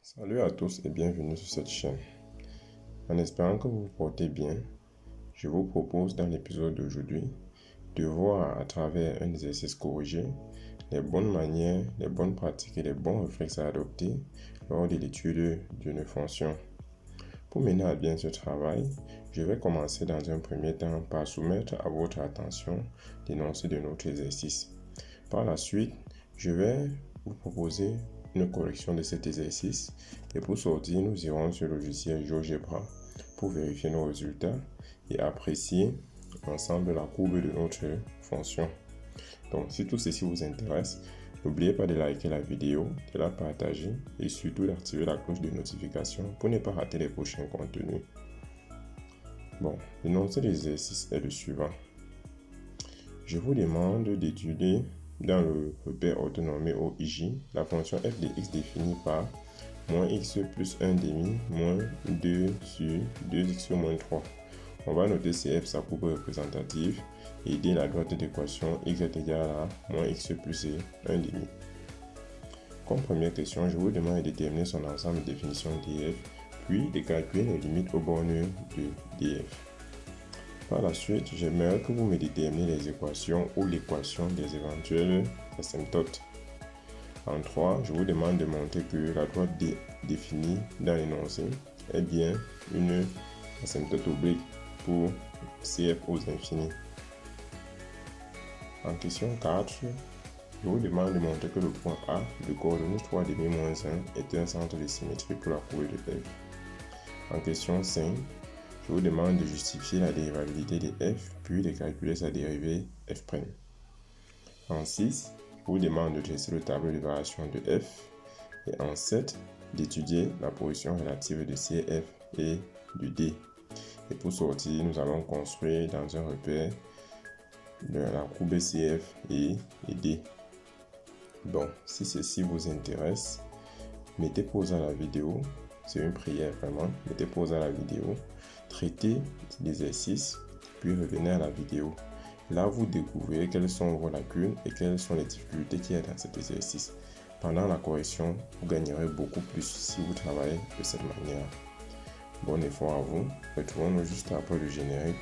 Salut à tous et bienvenue sur cette chaîne. En espérant que vous vous portez bien, je vous propose dans l'épisode d'aujourd'hui de voir à travers un exercice corrigé les bonnes manières, les bonnes pratiques et les bons réflexes à adopter lors de l'étude d'une fonction. Pour mener à bien ce travail, je vais commencer dans un premier temps par soumettre à votre attention l'énoncé de notre exercice. Par la suite, je vais vous proposer une correction de cet exercice et pour sortir, nous irons sur le logiciel GeoGebra pour vérifier nos résultats et apprécier ensemble la courbe de notre fonction. Donc, si tout ceci vous intéresse, n'oubliez pas de liker la vidéo, de la partager et surtout d'activer la cloche de notification pour ne pas rater les prochains contenus. Bon, l'énoncé de l'exercice est le suivant. Je vous demande d'étudier dans le repère orthonormé OIJ la fonction f de x définie par moins x plus 1 demi moins 2 sur 2x moins 3. On va noter CF sa courbe représentative et D la droite d'équation y égale à moins x plus 1 demi. Comme première question, je vous demande de déterminer son ensemble de définition df, puis de calculer les limites aux bornes de df. Par la suite, j'aimerais que vous me déterminiez les équations ou l'équation des éventuelles asymptotes. En 3, je vous demande de montrer que la droite définie dans l'énoncé est bien une asymptote oblique pour CF aux infinis. En question 4, je vous demande de montrer que le point A de coordonnées 3,5-1 est un centre de symétrie pour la courbe de f. En question 5, je vous demande de justifier la dérivabilité de f, puis de calculer sa dérivée f'. En 6, je vous demande de dresser le tableau de variation de f. Et en 7, d'étudier la position relative de CF et de D. Et pour sortir, nous allons construire dans un repère de la courbe CF et D. Bon, si ceci vous intéresse, mettez pause à la vidéo. C'est une prière vraiment. Mettez pause à la vidéo. Traitez l'exercice, puis revenez à la vidéo. Là, vous découvrez quelles sont vos lacunes et quelles sont les difficultés qu'il y a dans cet exercice. Pendant la correction, vous gagnerez beaucoup plus si vous travaillez de cette manière. Bon effort à vous. Retrouvons-nous juste après le générique.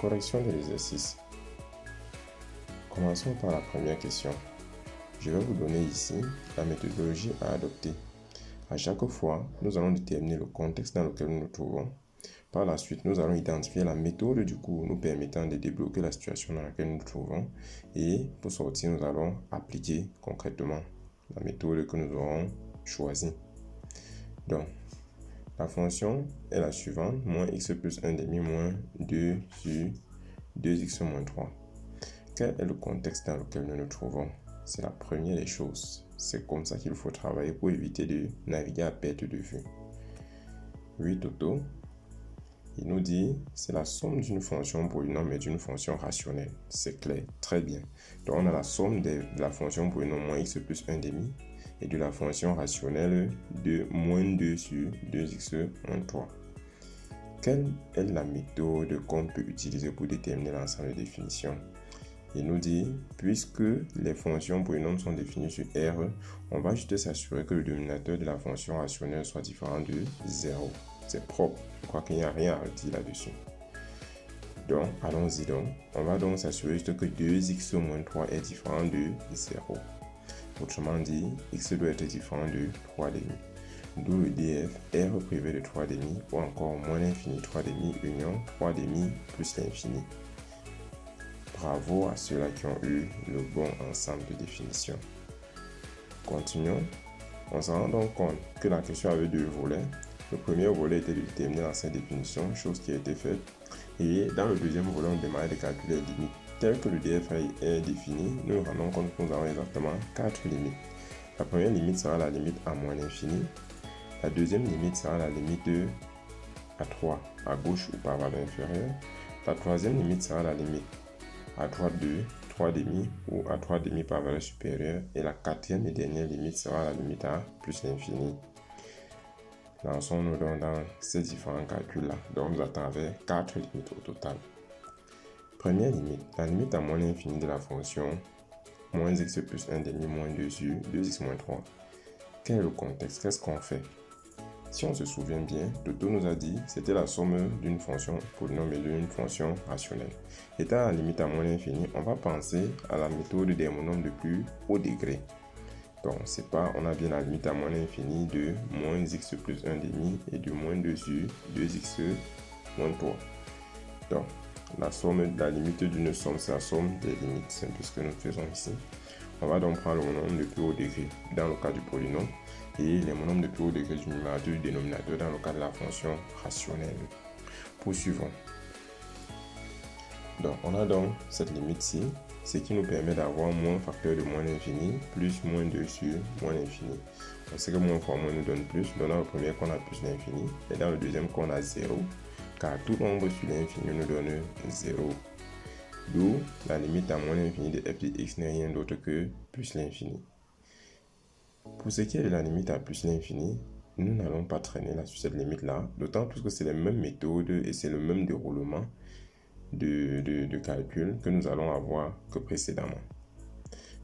Correction de l'exercice. Commençons par la première question. Je vais vous donner ici la méthodologie à adopter. À chaque fois, nous allons déterminer le contexte dans lequel nous nous trouvons. Par la suite, nous allons identifier la méthode du cours nous permettant de débloquer la situation dans laquelle nous nous trouvons. Et pour sortir, nous allons appliquer concrètement la méthode que nous aurons choisie. Donc, la fonction est la suivante, moins x plus 1 demi moins 2 sur 2x moins 3. Quel est le contexte dans lequel nous nous trouvons? C'est la première des choses. C'est comme ça qu'il faut travailler pour éviter de naviguer à perte de vue. 8 auto, il nous dit c'est la somme d'une fonction polynôme et d'une fonction rationnelle. C'est clair, très bien. Donc on a la somme de la fonction polynôme moins x plus 1 demi et de la fonction rationnelle de moins 2 sur 2x moins 3. Quelle est la méthode qu'on peut utiliser pour déterminer l'ensemble de définitions? Il nous dit, puisque les fonctions polynômes sont définies sur R, on va juste s'assurer que le dénominateur de la fonction rationnelle soit différent de 0. C'est propre, je crois qu'il n'y a rien à dire là-dessus. Donc, allons-y donc. On va donc s'assurer juste que 2x moins 3 est différent de 0. Autrement dit, x doit être différent de 3,5. D'où le df R privé de 3,5 ou encore moins l'infini 3,5 union 3,5 plus l'infini. Bravo à ceux-là qui ont eu le bon ensemble de définitions. Continuons. On se rend donc compte que la question avait deux volets. Le premier volet était de déterminer l'ensemble de définitions, chose qui a été faite. Et dans le deuxième volet, on demandait de calculer les limites. Tel que le df est défini, nous nous rendons compte que nous avons exactement 4 limites. La première limite sera la limite à moins l'infini. La deuxième limite sera la limite à 3 à gauche ou par valeur inférieure. La troisième limite sera la limite à droite de 3,5 ou à 3,5 par valeur supérieure. Et la quatrième et dernière limite sera la limite à plus l'infini. Lançons-nous donc dans ces différents calculs-là. Donc nous attendons avec 4 limites au total. Première limite, la limite à moins l'infini de la fonction moins x plus 1 demi moins 2 sur 2x moins 3. Quel est le contexte? Qu'est-ce qu'on fait? Si on se souvient bien, Toto nous a dit que c'était la somme d'une fonction polynôme et d'une fonction rationnelle. Étant à la limite à moins l'infini, on va penser à la méthode des monômes de plus haut degré. Donc, c'est pas, on a bien la limite à moins l'infini de moins x plus 1 demi et de moins 2 sur 2x moins 3. Donc, la somme de la limite d'une somme, c'est la somme des limites. C'est un peu ce que nous faisons ici. On va donc prendre le monôme de plus haut degré dans le cas du polynôme et les monômes de plus haut degré du numérateur et du dénominateur dans le cas de la fonction rationnelle. Poursuivons. Donc, on a donc cette limite-ci, ce qui nous permet d'avoir moins facteur de moins l'infini plus moins 2 sur moins l'infini. On sait que moins fois moins nous donne plus. Donc, dans le premier qu'on a plus l'infini et dans le deuxième qu'on a 0, car tout nombre sur l'infini nous donne 0. D'où la limite à moins l'infini de f de x n'est rien d'autre que plus l'infini. Pour ce qui est de la limite à plus l'infini, nous n'allons pas traîner là sur cette limite-là, d'autant plus que c'est les mêmes méthodes et c'est le même déroulement de calcul que nous allons avoir que précédemment.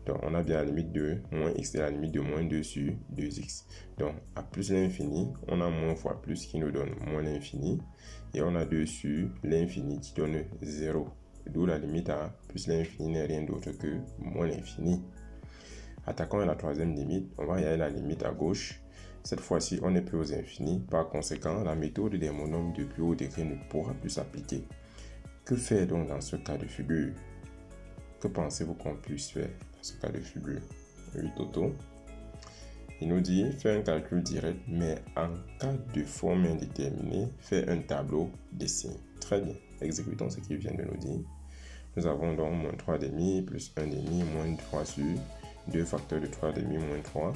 Donc, on a bien la limite de moins x et la limite de moins 2 sur 2x. Donc, à plus l'infini, on a moins fois plus qui nous donne moins l'infini. Et on a 2 sur l'infini qui donne 0. D'où la limite à plus l'infini n'est rien d'autre que moins l'infini. Attaquons à la troisième limite. On va y aller la limite à gauche. Cette fois-ci, on n'est plus aux infinis. Par conséquent, la méthode des monômes de plus haut degré ne pourra plus s'appliquer. Que faire donc dans ce cas de figure? Que pensez-vous qu'on puisse faire dans ce cas de figure? Oui, Toto. Il nous dit, fais un calcul direct, mais en cas de forme indéterminée, fais un tableau des signes. Très bien. Exécutons ce qu'il vient de nous dire. Nous avons donc moins 3 demi plus 1 demi moins 3 sur 2 facteurs de 3 demi moins 3.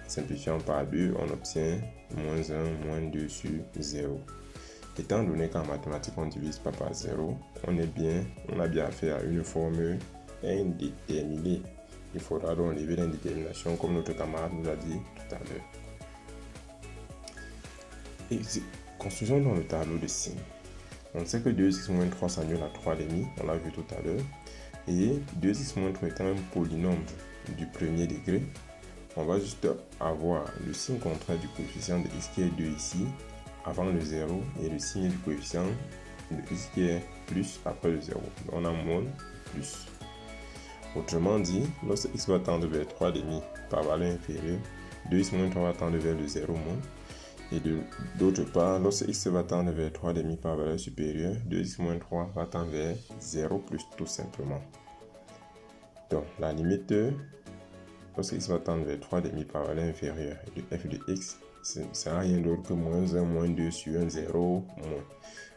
Simplifiant par 2, on obtient moins 1 moins 2 sur 0. Étant donné qu'en mathématiques, on ne divise pas par 0, on a bien affaire à une forme indéterminée. Il faudra donc enlever l'indétermination comme notre camarade nous a dit tout à l'heure. Et construisons dans le tableau de signes. On sait que 2x moins 3 s'annule à 3 demi, on l'a vu tout à l'heure. Et 2x moins 3 étant un polynôme du premier degré, on va juste avoir le signe contraire du coefficient de x qui est 2 ici, avant le 0, et le signe du coefficient de x qui est plus après le 0. On a moins, plus. Autrement dit, lorsque x va tendre vers 3 demi par valeur inférieure, 2x moins 3 va tendre vers le 0 moins. Et d'autre part, lorsque x va tendre vers 3 demi par valeur supérieure, 2x moins 3 va tendre vers 0 plus tout simplement. Donc, la limite, lorsque x va tendre vers 3 demi par valeur inférieure de f de x, ce sera rien d'autre que moins 1 moins 2 sur 1, 0 moins.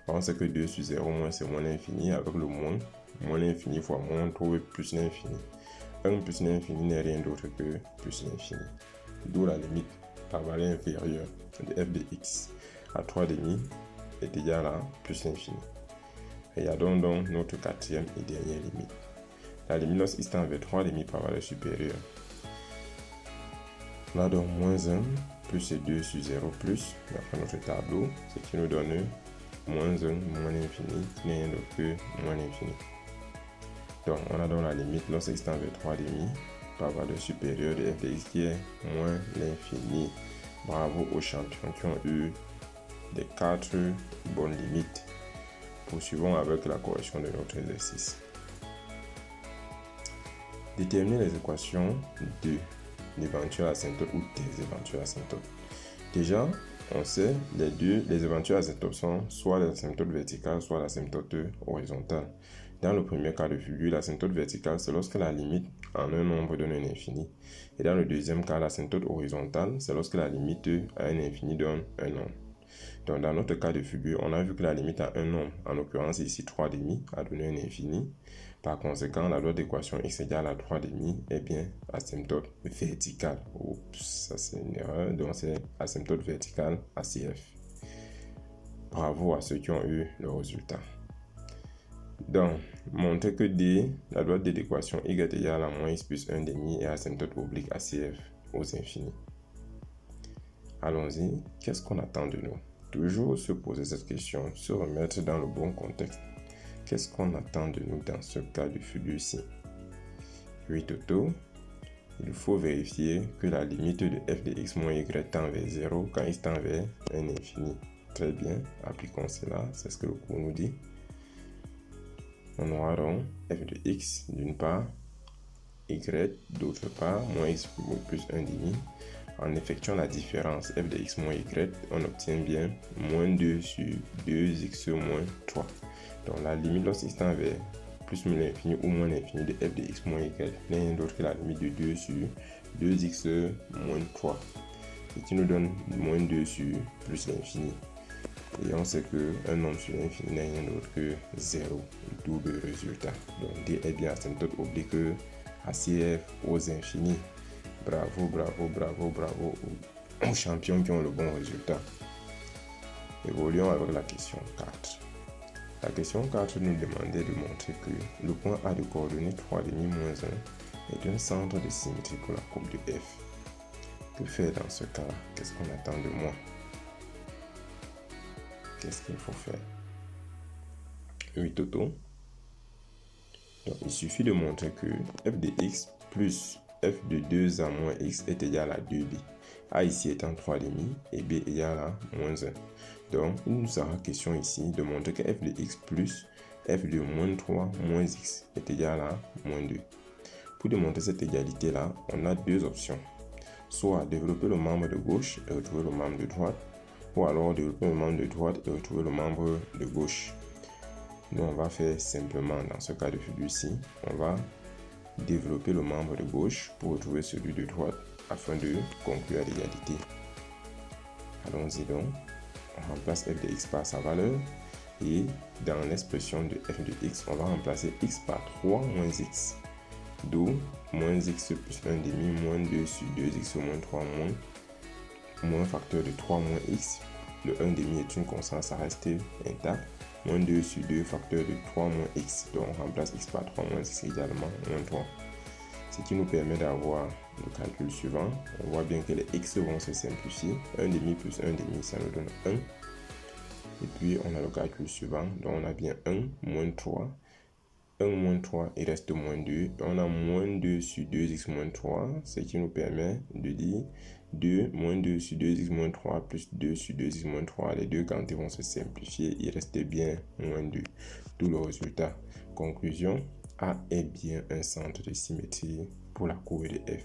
On sait que 2 sur 0 moins, c'est moins l'infini. Avec le moins l'infini fois moins, on trouve plus l'infini. 1 plus l'infini n'est rien d'autre que plus l'infini. D'où la limite par valeur inférieure de f de x à 3 demi est égal à plus l'infini. Regardons donc notre quatrième et dernière limite. La limite lorsque x tend vers 3 demi par valeur supérieure. On a donc moins 1 plus 2 sur 0 plus, d'après notre tableau, ce qui nous donne moins 1 moins l'infini, qui n'est rien d'autre que moins l'infini. Donc, on a donc la limite lorsque x tend vers 3 demi par valeur supérieure de f de x qui est moins l'infini. Bravo aux champions qui ont eu les 4 bonnes limites. Poursuivons avec la correction de notre exercice. Déterminer les équations de l'éventuelle asymptote ou des éventuelles asymptotes. Déjà, on sait les éventuelles asymptotes sont soit l'asymptote verticale, soit l'asymptote horizontale. Dans le premier cas de figure, l'asymptote verticale, c'est lorsque la limite en un nombre donne un infini. Et dans le deuxième cas, l'asymptote horizontale, c'est lorsque la limite à un infini donne un nombre. Donc, dans notre cas de figure, on a vu que la limite à un nombre, en l'occurrence ici 3 demi, a donné un infini. Par conséquent, la loi d'équation x égale à 3 demi est bien asymptote verticale. Oups, ça c'est une erreur. Donc, c'est asymptote verticale ACF. Bravo à ceux qui ont eu le résultat. Donc, montrer que D, la droite de l'équation y égale à moins x plus 1 demi et asymptote oblique ACF aux infinis. Allons-y, qu'est-ce qu'on attend de nous? Toujours se poser cette question, se remettre dans le bon contexte. Qu'est-ce qu'on attend de nous dans ce cas de figure-ci? Oui, Toto, il faut vérifier que la limite de f de x moins y tend vers 0 quand x tend vers un infini. Très bien, appliquons cela, c'est ce que le cours nous dit. On aura donc f de x d'une part, y d'autre part, moins x plus 1 demi. En effectuant la différence f de x moins y, on obtient bien moins 2 sur 2x moins 3. Donc la limite lorsqu'il tend vers plus l'infini ou moins l'infini de f de x moins y n'est rien d'autre que la limite de 2 sur 2x moins 3. Ce qui nous donne moins 2 sur plus l'infini. Et on sait qu'un nombre sur l'infini n'est rien d'autre que 0, double résultat. Donc D est bien asymptote oblique ACF aux infinis. Bravo, bravo, bravo, bravo aux champions qui ont le bon résultat. Évoluons avec la question 4. La question 4 nous demandait de montrer que le point A de coordonnées 3,5 moins 1 est un centre de symétrie pour la courbe de f. Que faire dans ce cas? Qu'est-ce qu'on attend de moi? Qu'est-ce qu'il faut faire? Oui, Toto. Donc, il suffit de montrer que f de x plus f de 2a moins x est égal à 2b. A ici étant 3,5 et b égal à moins 1. Donc, il nous sera question ici de montrer que f de x plus f de moins 3 moins x est égal à moins 2. Pour démontrer cette égalité-là, on a deux options. Soit développer le membre de gauche et retrouver le membre de droite, ou alors développer le membre de droite et retrouver le membre de gauche. Nous, on va faire simplement, dans ce cas de figure-ci, on va développer le membre de gauche pour retrouver celui de droite afin de conclure à l'égalité. Allons-y donc. On remplace f de x par sa valeur et dans l'expression de f de x, on va remplacer x par 3 moins x. D'où moins x plus 1 demi moins 2 sur 2x moins 3 moins facteur de 3 moins x. Le 1 demi est une constante, ça reste intact. Moins 2 sur 2 facteur de 3 moins x. Donc on remplace x par 3 moins x également moins 3. Ce qui nous permet d'avoir le calcul suivant. On voit bien que les x vont se simplifier. 1 demi plus 1 demi, ça nous donne 1. Et puis on a le calcul suivant. Donc on a bien 1 moins 3. 1 moins 3, il reste moins 2. On a moins 2 sur 2x moins 3. Ce qui nous permet de dire 2 moins 2 sur 2x moins 3 plus 2 sur 2x moins 3. Les deux quantités vont se simplifier. Il reste bien moins 2. Tout le résultat. Conclusion. A est bien un centre de symétrie pour la courbe de f.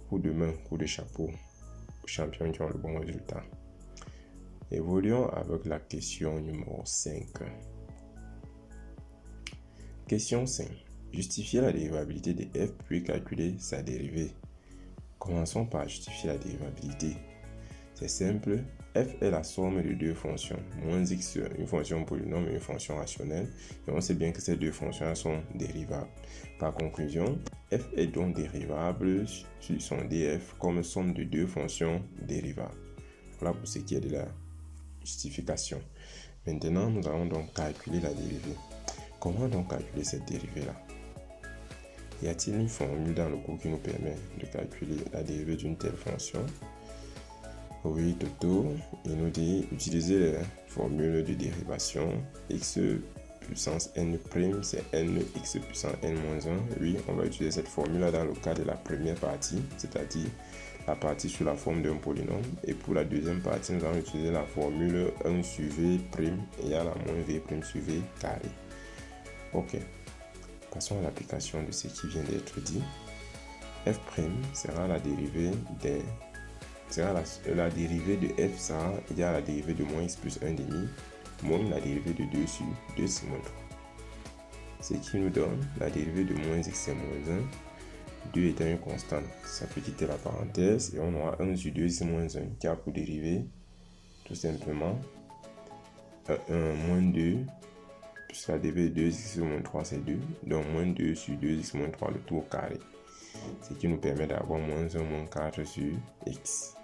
Coup de main, coup de chapeau aux champions qui ont le bon résultat. Évoluons avec la question numéro 5. Question 5. Justifier la dérivabilité de f puis calculer sa dérivée. Commençons par justifier la dérivabilité. C'est simple, f est la somme de deux fonctions, moins x, une fonction polynôme et une fonction rationnelle, et on sait bien que ces deux fonctions sont dérivables. Par conclusion, f est donc dérivable sur son df comme somme de deux fonctions dérivables. Voilà pour ce qui est de la justification. Maintenant, nous allons donc calculer la dérivée. Comment donc calculer cette dérivée-là? Y a-t-il une formule dans le cours qui nous permet de calculer la dérivée d'une telle fonction? Oui, Toto, il nous dit utiliser la formule de dérivation x puissance n', c'est n x puissance n moins 1. Oui, on va utiliser cette formule dans le cas de la première partie, c'est-à-dire la partie sous la forme d'un polynôme. Et pour la deuxième partie, nous allons utiliser la formule 1 sur v' égale à moins v' sur v carré. Ok, passons à l'application de ce qui vient d'être dit. F' sera la dérivée la dérivée de f sera égale à la dérivée de moins x plus 1 demi moins la dérivée de 2 sur 2x moins 3. Ce qui nous donne la dérivée de moins x c'est moins 1. 2 étant une constante, ça peut quitter la parenthèse et on aura 1 sur 2x moins 1 qui a pour dérivée tout simplement moins 2 plus la dérivée de 2x moins 3 c'est 2, donc moins 2 sur 2x moins 3 le tout au carré. Ce qui nous permet d'avoir moins 1 moins 4 sur x.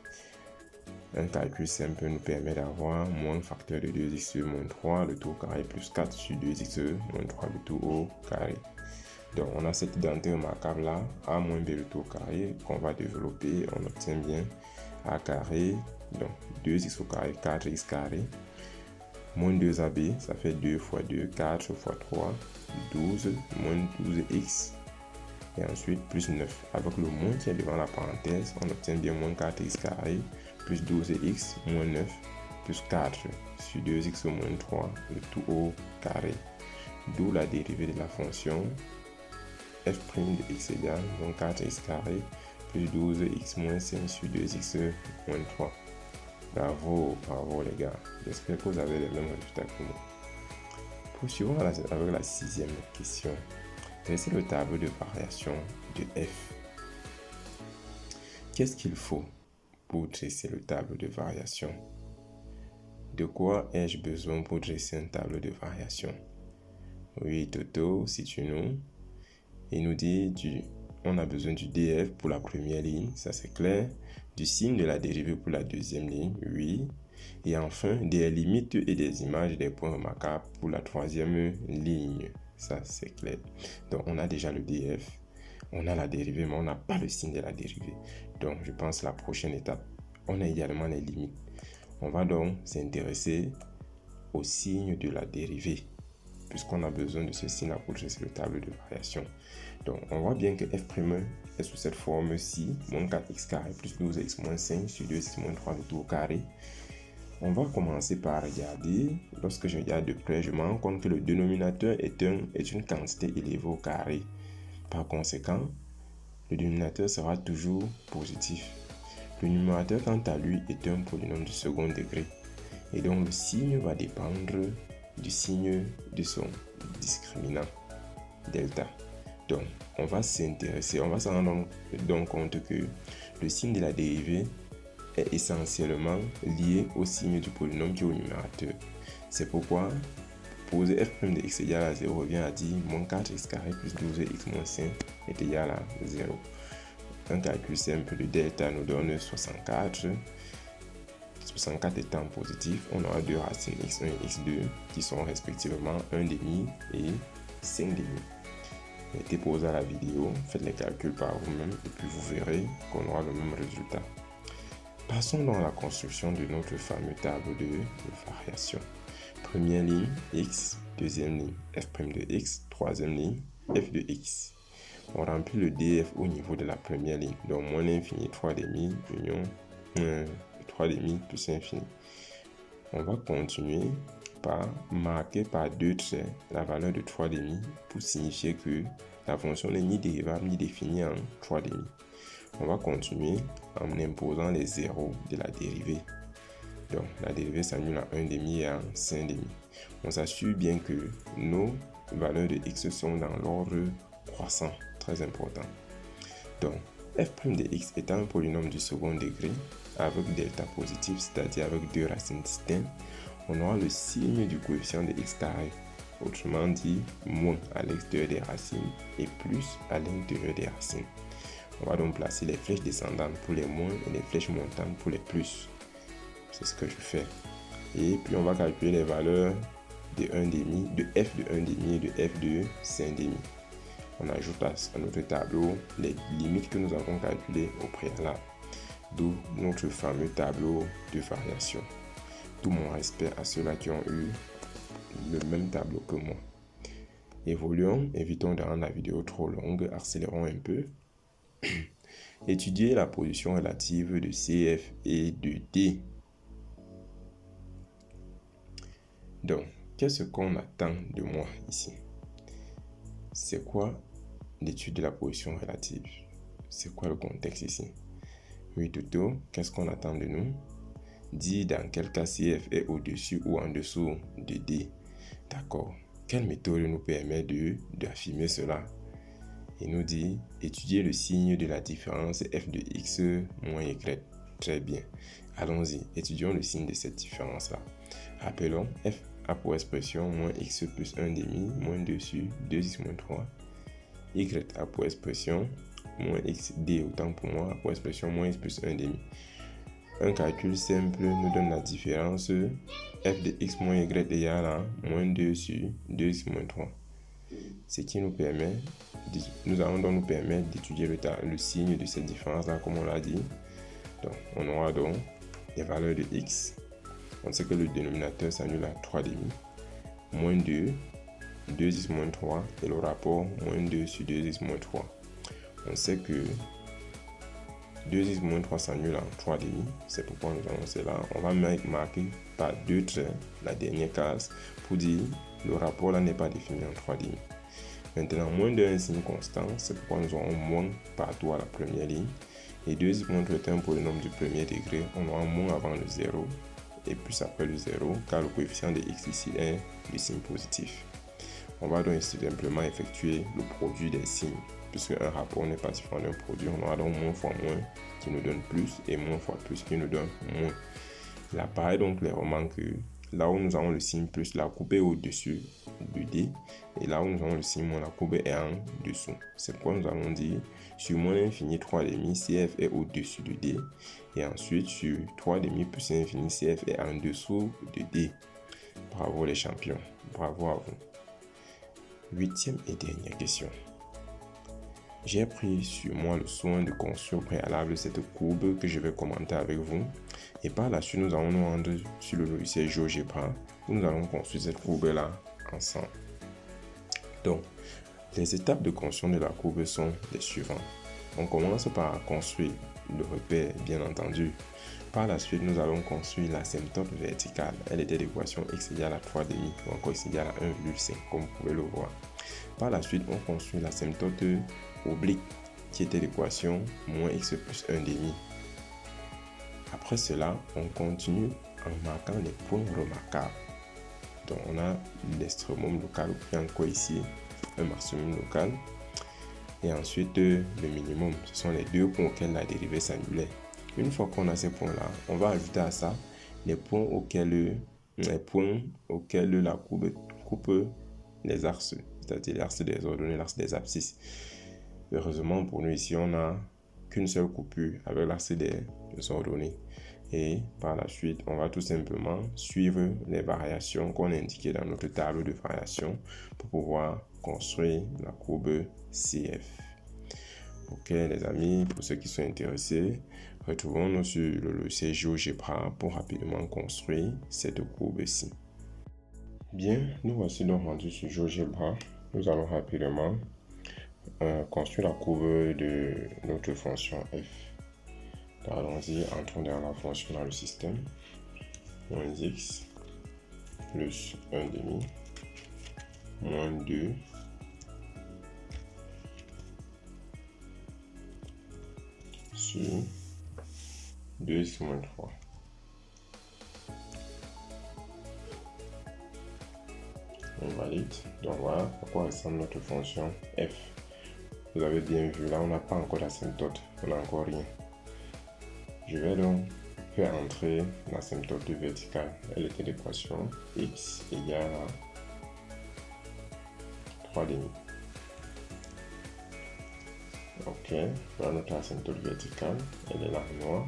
Un calcul simple nous permet d'avoir moins facteur de 2x moins 3, le tout au carré, plus 4 sur 2x moins 3, le tout au carré. Donc, on a cette identité remarquable là, a moins b le tout au carré, qu'on va développer. On obtient bien a carré, donc 2x au carré, 4x carré, moins 2ab, ça fait 2 fois 2, 4 fois 3, 12, moins 12x, et ensuite plus 9. Avec le moins qui est devant la parenthèse, on obtient bien moins 4x carré, plus 12x, moins 9, plus 4 sur 2x moins 3, le tout au carré. D'où la dérivée de la fonction f' de x égale moins 4x carré, plus 12x moins 5 sur 2x moins 3. Bravo, bravo les gars. J'espère que vous avez les mêmes résultats que moi. Poursuivons avec la 6e question. Dressez le tableau de variation de f. Qu'est-ce qu'il faut pour dresser le tableau de variation? De quoi ai-je besoin pour dresser un tableau de variation? Oui, Toto, situe-nous. Il nous dit on a besoin du df pour la première ligne, ça c'est clair. Du signe de la dérivée pour la deuxième ligne, oui. Et enfin, des limites et des images des points remarquables pour la troisième ligne, ça c'est clair. Donc on a déjà le df, on a la dérivée, mais on n'a pas le signe de la dérivée. Donc je pense la prochaine étape, on a également les limites. On va donc s'intéresser au signe de la dérivée, puisqu'on a besoin de ce signe pour dresser le tableau de variation. Donc, on voit bien que f' est sous cette forme-ci, moins 4x carré plus 12x moins 5 sur 2x moins 3 le tout au carré. On va commencer par regarder. Lorsque je regarde de près, je me rends compte que le dénominateur est une quantité élevée au carré. Par conséquent, le dénominateur sera toujours positif. Le numérateur, quant à lui, est un polynôme du second degré. Et donc, le signe va dépendre du signe de son discriminant, delta. Donc, on va s'intéresser, on va se rendre donc compte que le signe de la dérivée est essentiellement lié au signe du polynôme qui est au numérateur. C'est pourquoi poser f' de x égale à 0 revient à dire moins 4x carré plus 12x moins 5 est égal à 0. Un calcul simple de delta nous donne 64. 64 étant positif, on aura deux racines x1 et x2 qui sont respectivement 1,5 et 5,5. Mettez pause à la vidéo, faites les calculs par vous-même et puis vous verrez qu'on aura le même résultat. Passons donc à la construction de notre fameux tableau de variation. Première ligne, x, deuxième ligne, f' de x, troisième ligne, f de x. On remplit le df au niveau de la première ligne, donc moins l'infini, 3,5, union 3,5 plus infini. On va continuer par marquer par deux traits la valeur de 3,5 pour signifier que la fonction n'est ni dérivable ni définie en 3,5. On va continuer en imposant les zéros de la dérivée. Donc la dérivée s'annule à 1,5 et à 5,5. On s'assure bien que nos valeurs de x sont dans l'ordre croissant, très important. Donc f' de x étant un polynôme du second degré avec delta positif, c'est-à-dire avec deux racines distinctes, on aura le signe du coefficient de x carré, autrement dit moins à l'extérieur des racines et plus à l'intérieur des racines. On va donc placer les flèches descendantes pour les moins et les flèches montantes pour les plus. C'est ce que je fais. Et puis on va calculer les valeurs de 1,5, de f de 1,5 et de f de 5,5. On ajoute à notre tableau les limites que nous avons calculées au préalable. D'où notre fameux tableau de variation. Tout mon respect à ceux-là qui ont eu le même tableau que moi. Évoluons, évitons de rendre la vidéo trop longue, accélérons un peu. Étudier la position relative de CF et de D. Donc, qu'est-ce qu'on attend de moi ici? C'est quoi l'étude de la position relative? C'est quoi le contexte ici? Oui, Toto, qu'est-ce qu'on attend de nous? Dis dans quel cas CF est au-dessus ou en dessous de D. D'accord. Quelle méthode nous permet d'affirmer cela? Il nous dit étudier le signe de la différence f de x moins y. Très bien. Allons-y, étudions le signe de cette différence-là. Rappelons, f a pour expression moins x plus 1,5 moins 2 sur 2x moins 3. Y a pour expression moins x, d autant pour moi, a pour expression moins x plus 1,5. un calcul simple nous donne la différence f de x moins y égale à moins 2 sur 2x moins 3. Ce qui nous permet, nous allons donc nous permettre d'étudier le signe de cette différence-là, comme on l'a dit. Donc, on aura donc les valeurs de x. On sait que le dénominateur s'annule à 3 demi, moins 2, 2x moins 3, et le rapport moins 2 sur 2x moins 3. On sait que 2x moins 3 s'annule en 3 demi, c'est pourquoi nous avons cela. On va marquer par 2 traits la dernière case pour dire le rapport là n'est pas défini en 3 demi. Maintenant, moins 2 est un signe constant, c'est pourquoi nous aurons moins partout à la première ligne. Et 2x moins 3 est un polynôme du premier degré, on aura moins avant le 0 et plus après le 0, car le coefficient de x ici est du signe positif. On va donc simplement effectuer le produit des signes. Puisque un rapport n'est pas différent d'un produit, on aura donc moins fois moins qui nous donne plus et moins fois plus qui nous donne moins. Il apparaît donc clairement que là où nous avons le signe plus, la courbe est au-dessus du D, et là où nous avons le signe moins, la courbe est en dessous. C'est pourquoi nous allons dire sur moins l'infini 3 demi, CF est au-dessus du D, et ensuite sur 3 demi plus l'infini, CF est en dessous du D. Bravo les champions, bravo à vous. 8e et dernière question. J'ai pris sur moi le soin de construire au préalable cette courbe que je vais commenter avec vous. Et par la suite, nous allons nous rendre sur le logiciel GeoGebra où nous allons construire cette courbe-là ensemble. Donc, les étapes de construction de la courbe sont les suivantes. On commence par construire le repère, bien entendu. Par la suite, nous allons construire l'asymptote verticale. Elle était d'équation x égale à 3 demi ou encore x égale à 1,5 comme vous pouvez le voir. Par la suite, on construit l'asymptote oblique qui était l'équation moins x plus 1 demi. Après cela, on continue en marquant les points remarquables. Donc on a l'extrémum local qui est encore ici, un maximum local. Et ensuite le minimum, ce sont les deux points auxquels la dérivée s'annulait. Une fois qu'on a ces points-là, on va ajouter à ça les points auxquels la courbe coupe les axes, c'est-à-dire l'axe des ordonnées, l'axe des abscisses. Heureusement pour nous ici, on n'a qu'une seule coupure avec l'axe des ordonnées. Et par la suite, on va tout simplement suivre les variations qu'on a indiquées dans notre tableau de variations pour pouvoir construire la courbe CF. Ok les amis, pour ceux qui sont intéressés, retrouvons-nous sur le logiciel GeoGebra pour rapidement construire cette courbe-ci. Bien, nous voici donc rendus sur GeoGebra. Nous allons rapidement construire la courbe de notre fonction f. Allons-y, entrons dans la fonction dans le système. Moins x plus 1 demi moins 2 sur 2x moins 3. On valide. Donc voilà à quoi ressemble notre fonction f. Vous avez bien vu, là on n'a pas encore l'asymptote, on n'a encore rien. Je vais donc faire entrer l'asymptote verticale. Elle était l'équation x égale à 3 demi. Ok, voilà notre asymptote verticale, elle est là noire.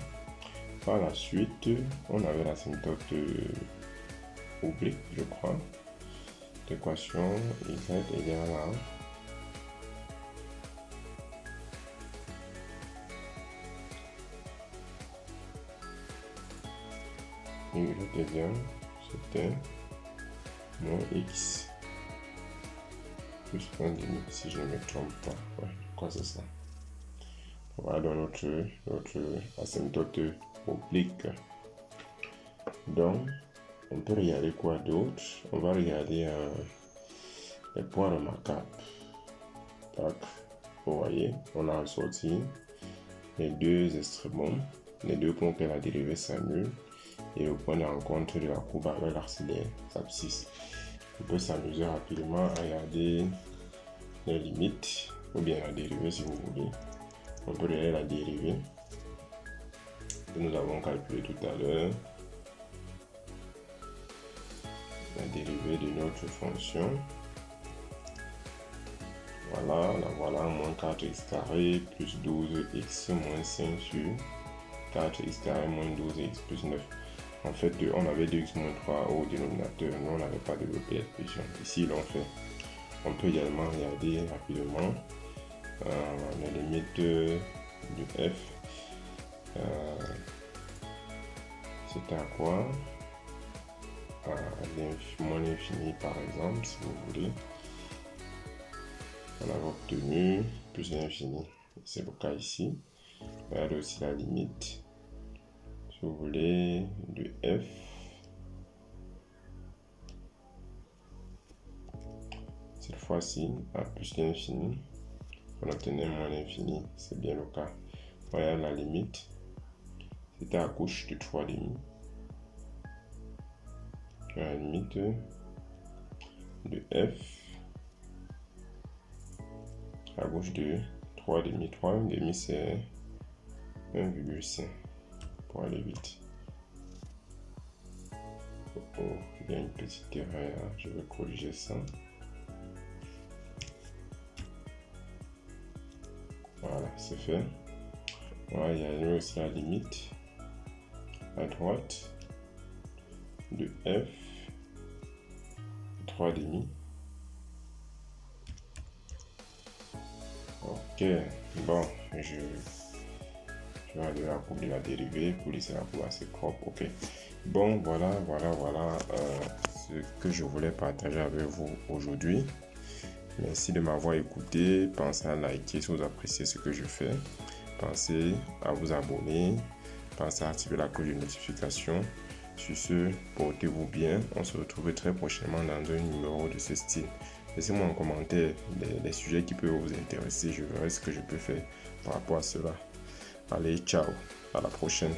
Par la suite, on avait l'asymptote oblique, je crois. L'équation y égale à y égale, c'était moins x plus 1 demi, si je ne me trompe pas. Ouais, je crois que c'est ça. Voilà donc notre asymptote oblique. Donc, on peut regarder quoi d'autre? On va regarder les points remarquables. Tac. Vous voyez, on a ressorti les deux extrémums, les deux points que la dérivée s'annule et le point de rencontre de la courbe avec l'axe des abscisses. On peut s'amuser rapidement à regarder les limites ou bien la dérivée si vous voulez. On peut regarder la dérivée que nous avons calculée tout à l'heure. La dérivée de notre fonction. Voilà, la voilà, moins 4x carré plus 12x moins 5 sur 4, x carré moins 12 et x plus 9. En fait, on avait 2x moins 3 au dénominateur, mais on n'avait pas développé l'expression. Ici, l'on fait. On peut également regarder rapidement les limites du f. C'était à quoi? À moins l'infini, par exemple, si vous voulez. On avait obtenu plus l'infini. C'est le cas ici. Regardez aussi la limite, si vous voulez, du f. Cette fois-ci, à plus l'infini, on obtenait moins l'infini. C'est bien le cas. Regardez la limite. C'était à gauche de 3,5. La limite de f à gauche de 3,5. 3,5 c'est 1,5 pour aller vite. Oh, il y a une petite erreur, je vais corriger ça. Voilà, c'est fait. Voilà, il y a aussi la limite à droite de f 3,5. Ok, bon, je vais aller à cours de la dérivée pour laisser la cour assez propre. Ok, bon, voilà ce que je voulais partager avec vous aujourd'hui. Merci de m'avoir écouté. Pensez à liker si vous appréciez ce que je fais. Pensez à vous abonner. Pensez à activer la cloche de notification. Sur ce, portez-vous bien. On se retrouve très prochainement dans un numéro de ce style. Laissez-moi en commentaire les sujets qui peuvent vous intéresser. Je verrai ce que je peux faire par rapport à cela. Allez, ciao. À la prochaine.